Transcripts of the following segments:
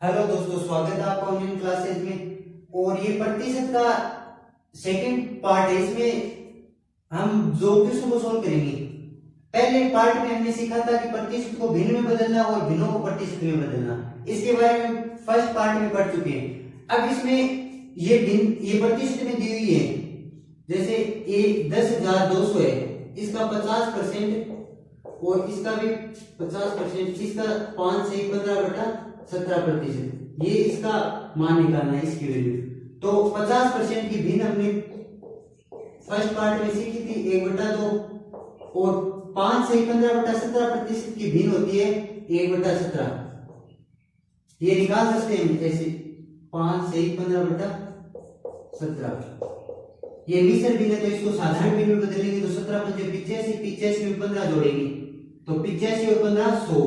Hello दोस्तों, स्वागत है आपका ऑनलाइन क्लासेस में। और ये प्रतिशत का सेकंड पार्ट है। इसमें हम जो क्वेश्चन को सॉल्व करेंगे, पहले पार्ट में हमने सीखा था कि प्रतिशत को भिन्न में बदलना और भिन्नों को प्रतिशत में बदलना। इसके बारे में फर्स्ट पार्ट में पढ़ चुके हैं। अब इसमें ये प्रतिशत में दी हुई है। जैसे ये 10,200 है, इसका 50% और इसका भी 50%, इसका 5 से 15/17%। ये इसका मान निकालना है, इसकी वैल्यू। तो 50% की भिन्न हमने फर्स्ट पार्ट में सीखी थी 1/2, और 5 से 15/17% की भिन्न होती है 1/17। ये निकाल सकते हैं ऐसे, 5 से 15/17। ये मिश्र भिन्न है, तो इसको साधारण भिन्न में बदलेंगे तो 17 पंजे 85, 85 में 15 जोड़ेंगे तो 85 और 15 100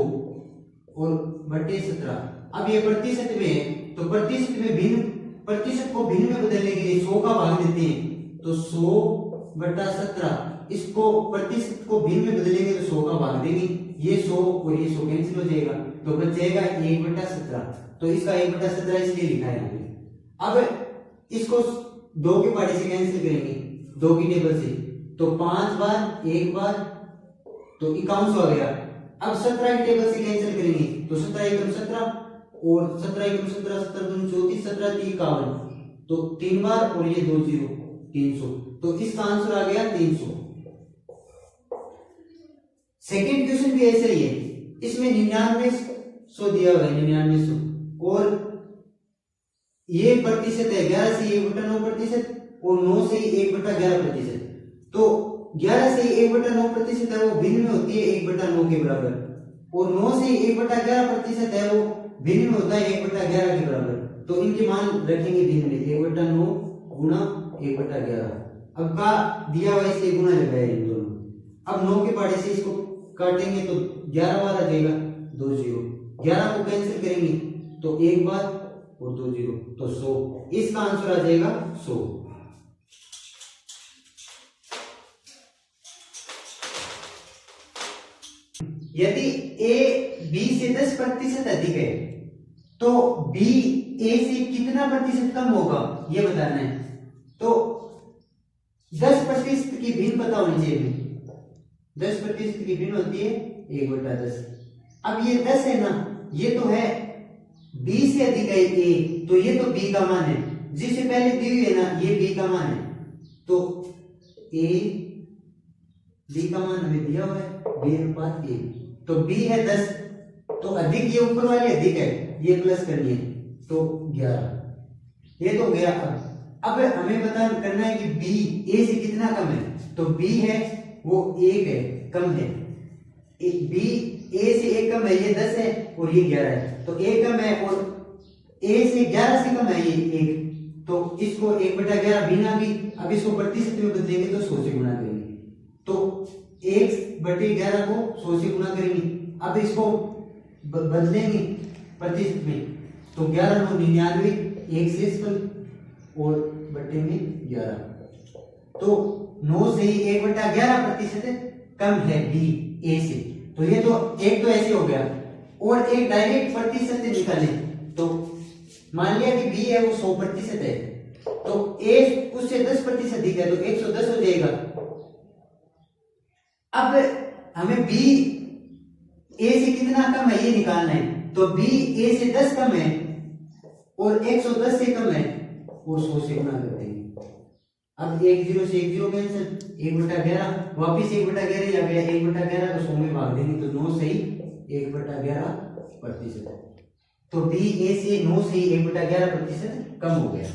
और बटे 17। अब ये प्रतिशत में है, तो प्रतिशत को भिन्न में बदलने के लिए 100 का भाग देते हैं, तो 100/17। इसको प्रतिशत को भिन्न में बदलेंगे तो 100 का भाग देंगे। ये 100 और ये 100 कैंसिल हो जाएगा, तो बच जाएगा 1/17। तो इसका 1/17 इसलिए लिखा है हमने। अब इसको 2 के पहाड़े से कैंसिल करेंगे, 2 की टेबल से, तो 5 बार 1 बार तो 5100 आ गया। अब 17 की टेबल से कैंसिल करेंगे तो 17 एकम 17 और 17 एकम 17, 17 दूनी 34, 17 3 51, तो 3 बार और ये 2 0 300। तो इसका आंसर आ गया 300। सेकंड क्वेश्चन भी ऐसा ही है। इसमें 9900 दिया हुआ है, 9900, और ये प्रतिशत है 11 से 1/9% और 9 से 1/11%। तो 11 से 1/9% है वो भिन्न में होती है 1/9 के बराबर, और 9 से 1/11% है वो भिन्न में होता है 1/11 के बराबर। तो इनके मान रखेंगे भिन्न में, 1/9 गुणा 1/11। अब का दिया हुआ इसलिए गुणा लगाया इन दोनों। अब 9 के पहाड़े से इसको काटेंगे तो 11 बार आ जाएगा, 2 0। 11 को कैंसिल करेंगे तो 1 बार और 2 0, तो 100। इसका आंसर आ जाएगा 100। यदि a b से 10% अधिक है तो b a से कितना प्रतिशत कम होगा, यह बताना है। तो 10% की भिन्न पता होनी चाहिए। 10% की भिन्न होती है 1/10। अब ये 10 है ना, ये तो है b से अधिक है a, तो ये तो b का मान है। जिसे पहले दी हुई है ना, ये b का मान है, तो a b का मान हमें दिया हुआ है b/a। तो b है 10, तो अधिक ये ऊपर वाली अधिक है, ये प्लस करनी है, तो 11। ये तो गया। अब हमें पता करना है कि b a से कितना कम है। तो b है वो 1 है, कम है। b a से 1 कम है, ये 10 है और ये 11 है, तो 1 कम है, और a से 11 से कम है ये 1, तो इसको 1/11 भिन्न आ गई। अब इसको प्रतिशत में बदलेंगे तो 100 से गुणा करेंगे, तो 1/11 को 100 से गुणा करेंगे। अब इसको बदलेंगे प्रतिशत में, तो 11 9 99, 1 से और बट्टे में 11, तो 9 से ही 1/11% कम है b a से। तो ये तो एक तो ऐसे हो गया, और एक डायरेक्ट प्रतिशत से निकालें। तो मान लिया कि b है वो 100% है, तो a उससे 10% अधिक है, तो 110 हो जाएगा। अब हमें b a से कितना कम है ये निकालना है। तो b a से 10 कम है और 110 से कम है, और 100 से गुणा कर देंगे। अब 1 0 से 1 0 कैंसिल, 1/11 वापिस 1/11 ही आ गया। 1/11 को 100 में भाग देंगे तो 9 से ही 1/11%। तो b a से 9 से ही 1/11% कम हो गया।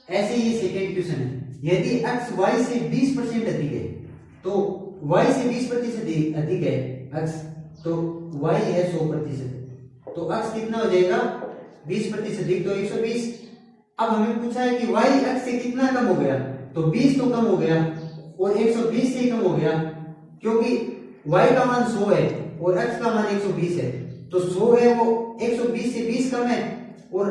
ऐसे ये सेकेंड क्वेश्चन है। यदि x y से 20% अधिक है, तो y से 20% अधिक है x, तो y है 100%, तो x कितना हो जाएगा 20% अधिक, तो 120। अब हमें पूछा है कि y x से कितना कम हो गया, तो 20 तो कम हो गया और 120 से कम हो गया, क्योंकि y का मान 100 है और x का मान 120 है। तो 100 है वो 120 से 20 कम है, और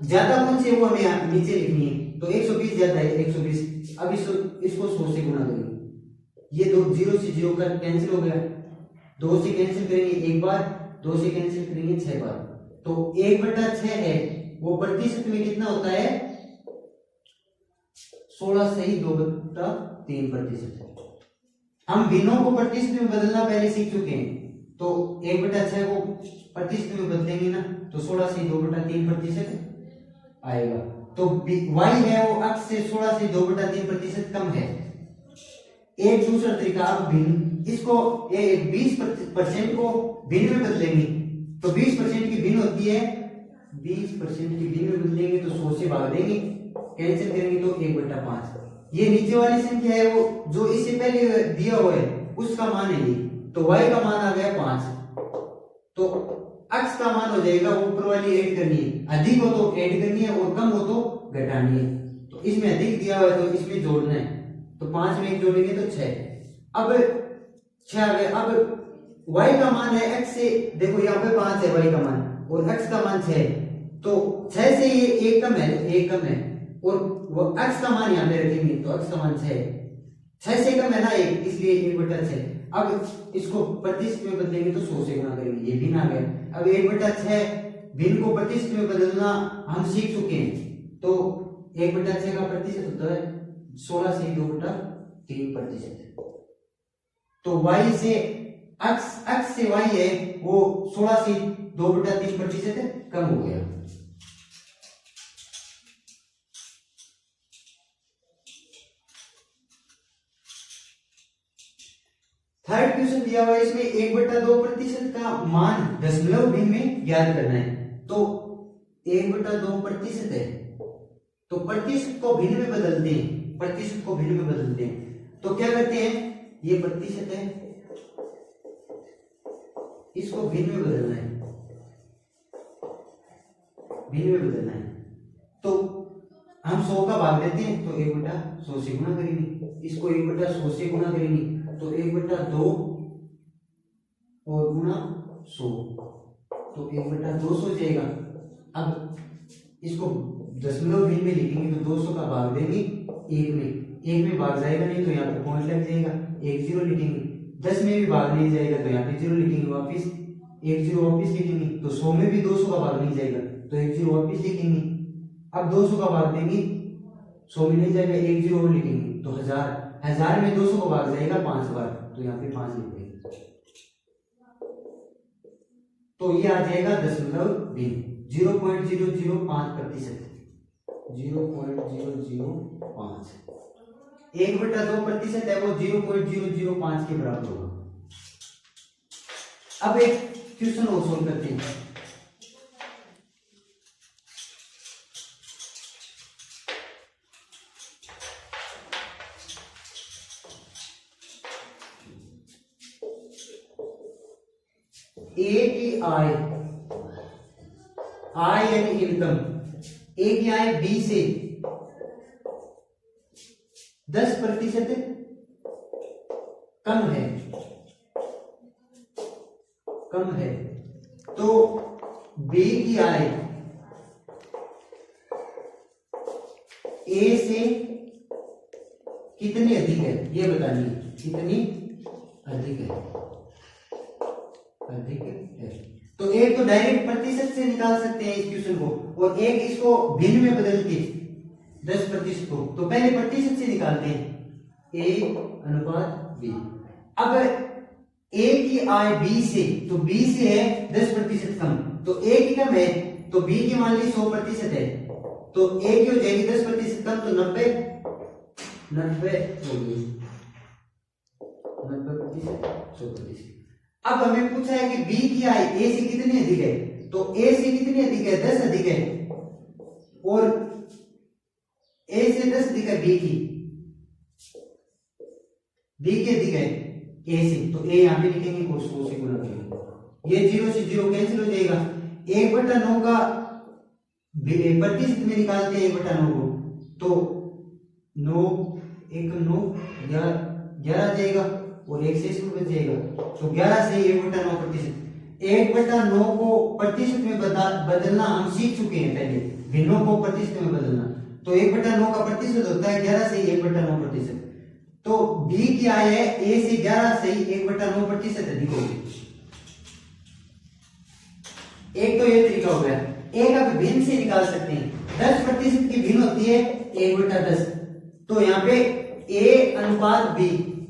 ज्यादा कौन से वो हमें नीचे लिखनी है, तो 120 ज्यादा है 120। अब इसको 100 से गुणा करेंगे, ये 2 0 से 0 का कैंसिल हो गया, 2 से कैंसिल करेंगे 1 बार 2 से कैंसिल करेंगे 6 बार, तो 1/6 है वो प्रतिशत में कितना होता है 16 सही 2/3%। हम भिन्नों को प्रतिशत में बदलना पहले सीख चुके हैं, तो 1/6 को प्रतिशत में बदलेंगे ना तो 16 से 2/3% आएगा। तो y है वो अक्ष से 16 से 2/3% कम है। एक दूसरा तरीका, अब भिन्न इसको 20% को भिन्न में बदलेंगे तो 20% की भिन्न होती है 20% की भिन्न में बदलेंगे तो 100 से भाग देंगे, कैंसिल करेंगे तो 1/5। ये नीचे वाली संख्या है वो जो इससे पहले दिया हुआ है उसका मान है ये, तो y का मान आ गया 5, तो अक्ष का मान हो जाएगा वो ऊपर वाली ऐड करनी है, अधिक हो तो ऐड करनी है और कम हो तो घटानी है। तो इसमें अधिक दिया हुआ है तो इसमें जोड़ना है, तो 5 में 1 जोड़ेंगे तो 6। अब 6 आ गया। अब y का मान है x से, देखो यहाँ पे 5 है y का मान और x का मान 6 है, तो 6 से ये 1 कम है, 1 कम है और वो x का मान यहाँ पे रखेंगे तो x का मान 6 है, 6 से कम है ना 1, इसलिए 1/6। अब इसको प्रतिशत में बदलेंगे तो 100 से गुणा करेंगे, ये भिन्न आ गया। अब 1/6 भिन्न को प्रतिशत में बदलना हम सीख चुके हैं, तो 1/6 का प्रतिशत होता है 16 से 2/3%। तो y से x से y है वो 16 से 2/3% कम हो गया। थर्ड क्वेश्चन दिया हुआ है, इसमें 1/2% का मान दशमलव भिन्न में ज्ञात करना है। तो 1/2% है तो प्रतिशत को भिन्न में बदलते हैं, प्रतिशत को भिन्न में बदलते हैं तो क्या करते हैं, ये प्रतिशत है इसको भिन्न में बदलना है, भिन्न में बदलना है। तो हम 100 का भाग देते हैं तो 1/100 से गुणा करेंगे, इसको 1/100 से गुणा करेंगे तो 1/2 और गुणा 100 तो 1/200 हो जाएगा। अब इसको दशमलव भिन्न में लिखेंगे तो 200 का भाग देंगे 1 में भाग जाएगा नहीं तो यहाँ पे पॉइंट लग जाएगा, 1 0 लिखेंगे। 10 में भी भाग नहीं जाएगा तो यहाँ पे 0 लिखेंगे, वापिस 1 0 वापिस लिखेंगे, तो 100 में भी 200 का भाग नहीं जाएगा तो 1 0 वापिस लिखेंगे। अब 200 का भाग देंगे, 100 में नहीं जाएगा, 1 0 और लिखेंगे तो 1000 में 200 का भाग जाएगा 5 बार तो यहाँ पे 5 लिख देंगे, तो ये आ जाएगा दशमलव भिन्न 0.005%, 0.005। 1/2% है वो 0.005 के बराबर होगा। अब एक क्वेश्चन और सोल्व करते हैं। ए की आय यानी इनकम, ए की आय बी से 10% कम है, तो बी की आय ए से कितनी अधिक है ये बतानी है, कितनी अधिक है। तो एक तो डायरेक्ट प्रतिशत से निकाल सकते हैं इस क्वेश्चन को, और एक इसको भिन्न में बदल के 10% को, तो पहले प्रतिशत से निकालते हैं ए अनुपात बी। अब ए की आय बी से, तो बी से है 10% कम, तो ए की कम है तो बी की मान ली 100% है, तो ए की हो जाएगी 10% कम तो 90 होगी, 90% 100%। अब हमें पूछा है कि बी की आय ए से कितनी अधिक है, तो ए से कितनी अधिक है 10 अधिक है, और ए से 10 अधिक है बी की अधिक है ए से, तो ए यहां पे लिखेंगे और 100 से गुणा करेंगे, ये 0 से 0 कैंसिल हो जाएगा। 1/9 का प्रतिशत में निकालते हैं 1/9 को, तो 9 1 9 11 आ जाएगा और 1 से इसमें बच जाएगा, तो 11 से 1/9%। 1/9 को प्रतिशत में बदलना हम सीख चुके हैं पहले, भिन्नों को प्रतिशत में बदलना, तो 1/9 का प्रतिशत होता है 11 से 1/9%। तो बी की आय है ए से 11 से 1/9% अधिक होगी। एक तो ये तरीका हो गया। एक अब भिन्न से निकाल सकते हैं। 10% की भिन्न होती है 1/10। तो यहाँ पे a अनुपात b,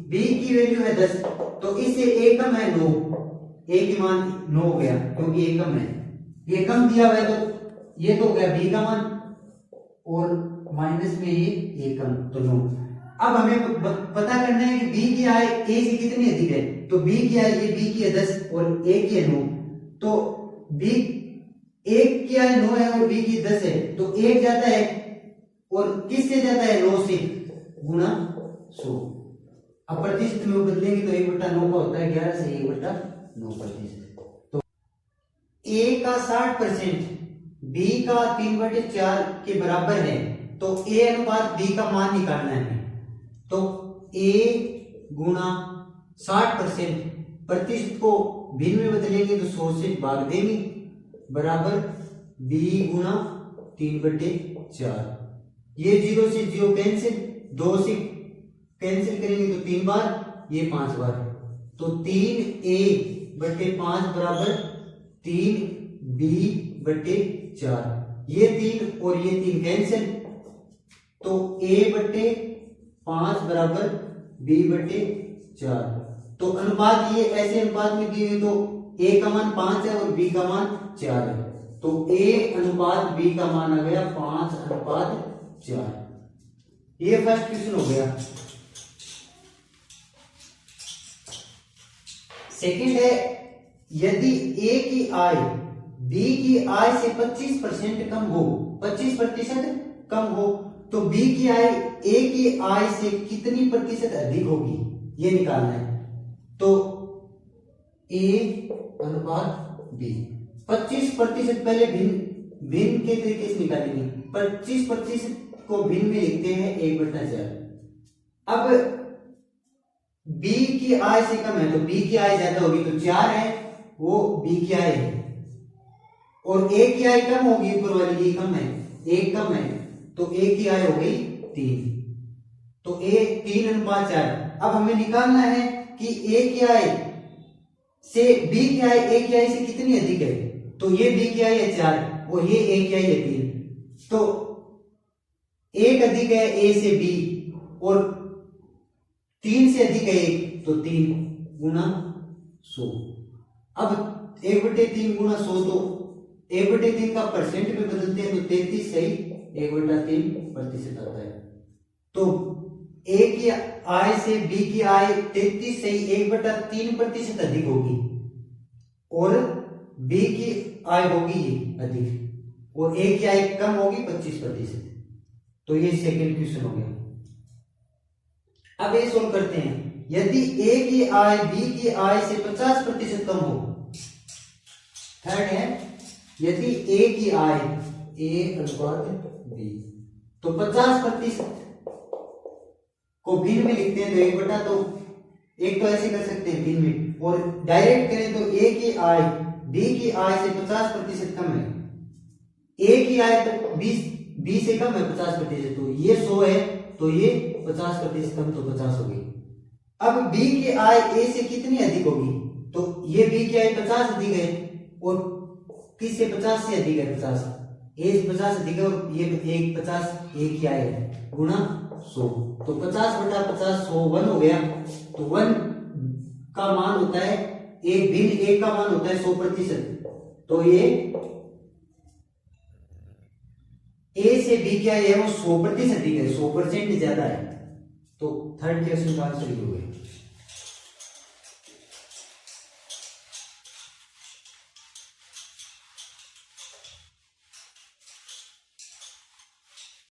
b की वैल्यू है 10, तो इससे a कम है 9, a की मान 9 हो गया क्योंकि a कम है, ये कम दिया हुआ है तो ये तो हो गया b का मान और माइनस में ये a कम तो 9। अब हमें पता करना है कि b की आय a से कितनी अधिक है, तो b की आय ये b की है 10 और a की है 9, तो b एक की आय 9 है और b की 10 है, तो एक जाता है और किससे जाता है 9 से गुना 100। अब प्रतिशत में बदलेंगे तो 1/9 का होता है 11 से 1/9%। तो a का 60% b का 3/4 के बराबर है, तो a अनुपात b का मान निकालना है। तो a गुना 60%, प्रतिशत को भिन्न में बदलेंगे तो 100 से भाग देंगे बराबर b गुना 3/4। ये 0 से 0 कैंसिल, 2 से कैंसिल करेंगे तो 3 बार, ये 5 बार, तो 3a/5 बराबर 3b/4। ये 3 और ये 3 कैंसिल, तो a/5 बराबर b/4। तो अनुपात ये ऐसे अनुपात में दिए तो a का मान 5 है और b का मान 4 है, तो a अनुपात b का मान आ गया 5/4। ये फर्स्ट क्वेश्चन हो गया। सेकंड है, यदि a की आय b की आय से 25% कम हो, 25% कम हो, तो b की आय a की आय से कितनी प्रतिशत अधिक होगी, ये निकालना है। तो a अनुपात b, 25% पहले भिन्न के तरीके से निकालेंगे। 25% को भिन्न में लिखते हैं 1/4। अब b की आय से कम है तो b की आय ज्यादा होगी, तो 4 है वो b की आय है, और a की आय कम होगी, ऊपर वाली ये कम है, 1 कम है, तो a की आय हो गई 3, तो a 3/4। अब हमें निकालना है कि a की आय से b की आय a की आय से कितनी अधिक है, तो ये b की आय है 4 और ये a की आय है 3, तो 1 अधिक है a से b और 3 से अधिक है 1, तो 3 गुना 100। अब 1/3 गुना 100, तो 1/3 का परसेंट में बदलते हैं तो 33 सही 1/3% आता है। तो a की आय से b की आय 33 सही 1/3% अधिक होगी और b की आय होगी अधिक और a की आय कम होगी 25%। तो ये सेकंड क्वेश्चन हो गया। अब ये सोल्व करते हैं। यदि a की आय b की आय से 50% कम हो, थर्ड है, यदि a की आय a अनुपात b, तो 50% को भिन्न में लिखते हैं तो 1/, तो एक तो ऐसे कर सकते हैं भिन्न में, और डायरेक्ट करें तो a की आय b की आय से 50% कम है, a की आय तो 20 से कम है 50%, तो ये 100 है तो ये 50% कम, तो 50 हो गई। अब b की आय a से कितनी अधिक होगी, तो ये b की आय 50 अधिक है और किससे 50 से अधिक है, 50 a से 50 अधिक है और ये 50 a की आय है गुना 100, तो 50/50 100 1 हो गया। तो 1 का मान होता है एक भिन्न, एक का मान होता है 100%, तो ये a से b की आय है वो 100% अधिक है, 100% ज्यादा है, तो थर्ड क्वेश्चन का आंसर ये हो गया।